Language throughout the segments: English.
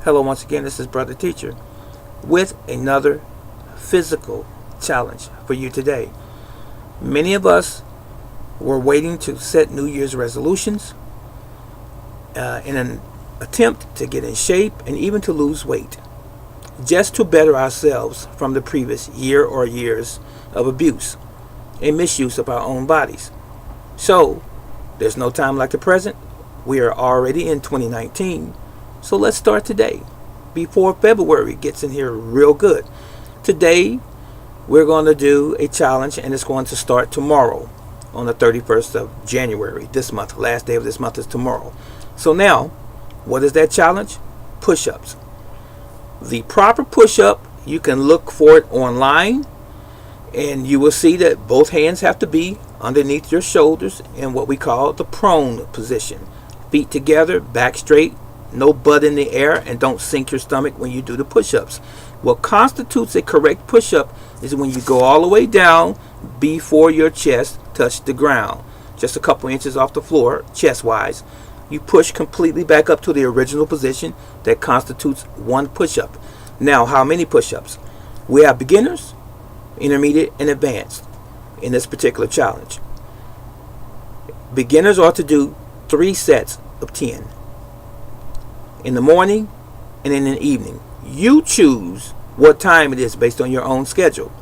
Hello, once again, this is Brother Teacher with another physical challenge for you today. Many of us were waiting to set New Year's resolutions in an attempt to get in shape and even to lose weight, just to better ourselves from the previous year or years of abuse and misuse of our own bodies. So, there's no time like the present. We are already in 2019. So let's start today, before February gets in here real good. Today, we're going to do a challenge, and it's going to start tomorrow on the 31st of January, this month. Last day of this month is tomorrow. So now, what is that challenge? Push-ups. The proper push-up, you can look for it online, and you will see that both hands have to be underneath your shoulders in what we call the prone position. Feet together, back straight, no butt in the air, and don't sink your stomach when you do the push-ups. What constitutes a correct push-up is when you go all the way down before your chest touches the ground, just a couple inches off the floor, chest-wise. You push completely back up to the original position. That constitutes one push-up. Now, how many push-ups? We have beginners, intermediate, and advanced in this particular challenge. Beginners are to do 3 sets of 10. In the morning and in the evening. You choose what time it is based on your own schedule.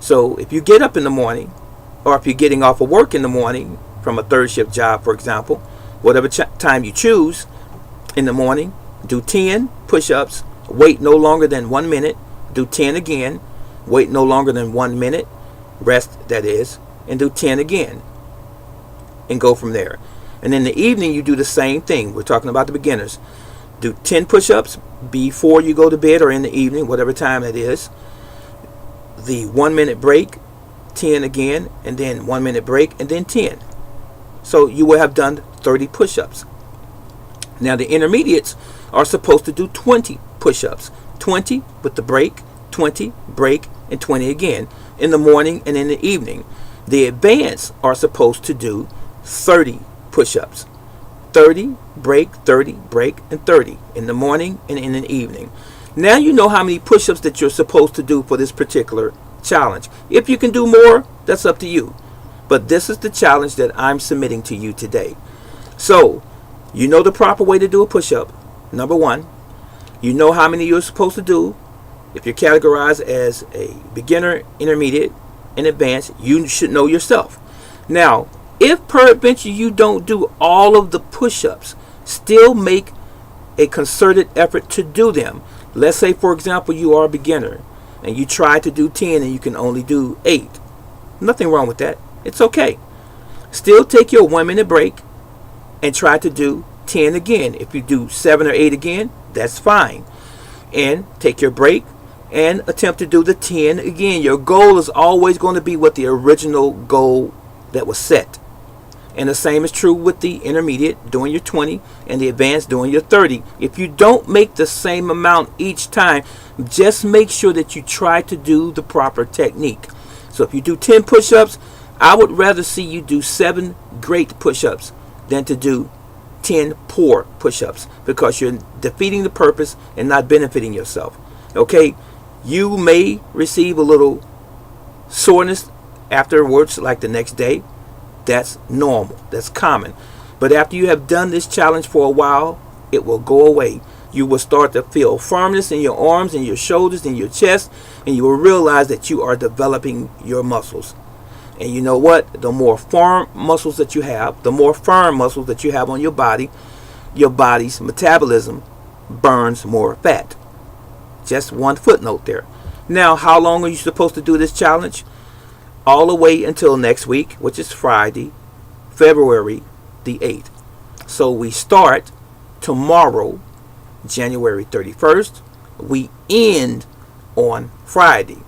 So if you get up in the morning, or if you're getting off of work in the morning from a third shift job, for example, whatever time you choose in the morning, do 10 push-ups, wait no longer than 1 minute, do 10 again, wait no longer than 1 minute, rest that is, and do 10 again, and go from there. And in the evening, you do the same thing. We're talking about the beginners. Do 10 push-ups before you go to bed or in the evening, whatever time it is. The 1 minute break, 10 again, and then 1 minute break, and then 10. So you will have done 30 push-ups. Now the intermediates are supposed to do 20 push-ups. 20 with the break, 20, break, and 20 again in the morning and in the evening. The advanced are supposed to do 30 push-ups. 30, break, 30, break, and 30 in the morning and in the evening. Now you know how many push-ups that you're supposed to do for this particular challenge. If you can do more, that's up to you. But this is the challenge that I'm submitting to you today. So, you know the proper way to do a push-up. Number one, you know how many you're supposed to do. If you're categorized as a beginner, intermediate, and advanced, you should know yourself. Now, if peradventure you don't do all of the push-ups, still make a concerted effort to do them. Let's say, for example, you are a beginner and you try to do 10 and you can only do 8. Nothing wrong with that. It's okay. Still take your 1 minute break and try to do 10 again. If you do 7 or 8 again, that's fine. And take your break and attempt to do the 10 again. Your goal is always going to be what the original goal that was set. And the same is true with the intermediate, doing your 20, and the advanced, doing your 30. If you don't make the same amount each time, just make sure that you try to do the proper technique. So if you do 10 push-ups, I would rather see you do 7 great push-ups than to do 10 poor push-ups, because you're defeating the purpose and not benefiting yourself. Okay, you may receive a little soreness afterwards, like the next day. That's normal. That's common. But after you have done this challenge for a while, it will go away. You will start to feel firmness in your arms and your shoulders and your chest, and you will realize that you are developing your muscles. And you know what? The more firm muscles that you have, the more firm muscles that you have on your body's metabolism burns more fat. Just one footnote there. Now, how long are you supposed to do this challenge? All the way until next week, which is Friday, February the 8th. So we start tomorrow, January 31st. We end on Friday.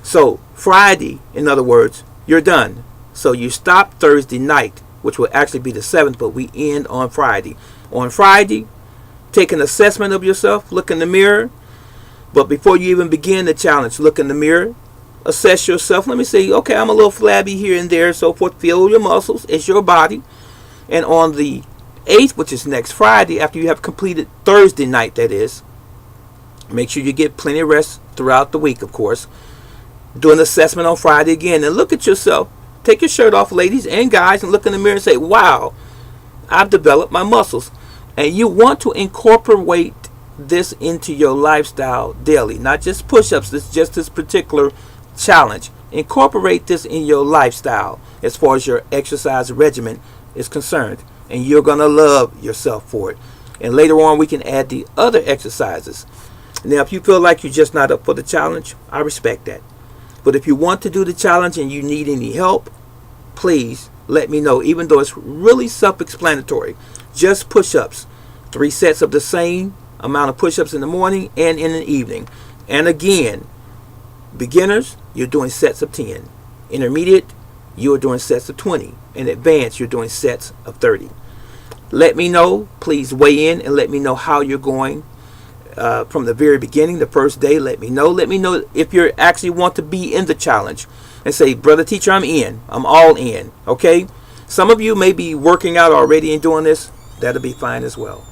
So Friday, in other words, you're done. So you stop Thursday night, which will actually be the 7th, but we end on Friday. On Friday, take an assessment of yourself, look in the mirror. But before you even begin the challenge, look in the mirror. Assess yourself. Let me say, okay, I'm a little flabby here and there, so forth. Feel your muscles. It's your body. And on the 8th, which is next Friday, after you have completed Thursday night, that is, make sure you get plenty of rest throughout the week, of course. Do an assessment on Friday again, and look at yourself. Take your shirt off, ladies and guys, and look in the mirror and say, wow, I've developed my muscles. And you want to incorporate this into your lifestyle daily, not just push-ups. This just this particular challenge. Incorporate this in your lifestyle as far as your exercise regimen is concerned, and you're going to love yourself for it. And later on, we can add the other exercises. Now, if you feel like you're just not up for the challenge, I respect that. But if you want to do the challenge and you need any help, please let me know, even though it's really self-explanatory. Just push-ups. 3 sets of the same amount of push-ups in the morning and in the evening. And again, beginners, you're doing sets of 10. Intermediate, you're doing sets of 20. And advanced, you're doing sets of 30. Let me know. Please weigh in and let me know how you're going. From the very beginning, the first day, let me know. Let me know if you actually want to be in the challenge and say, brother teacher, I'm in. I'm all in. Okay? Some of you may be working out already and doing this. That'll be fine as well.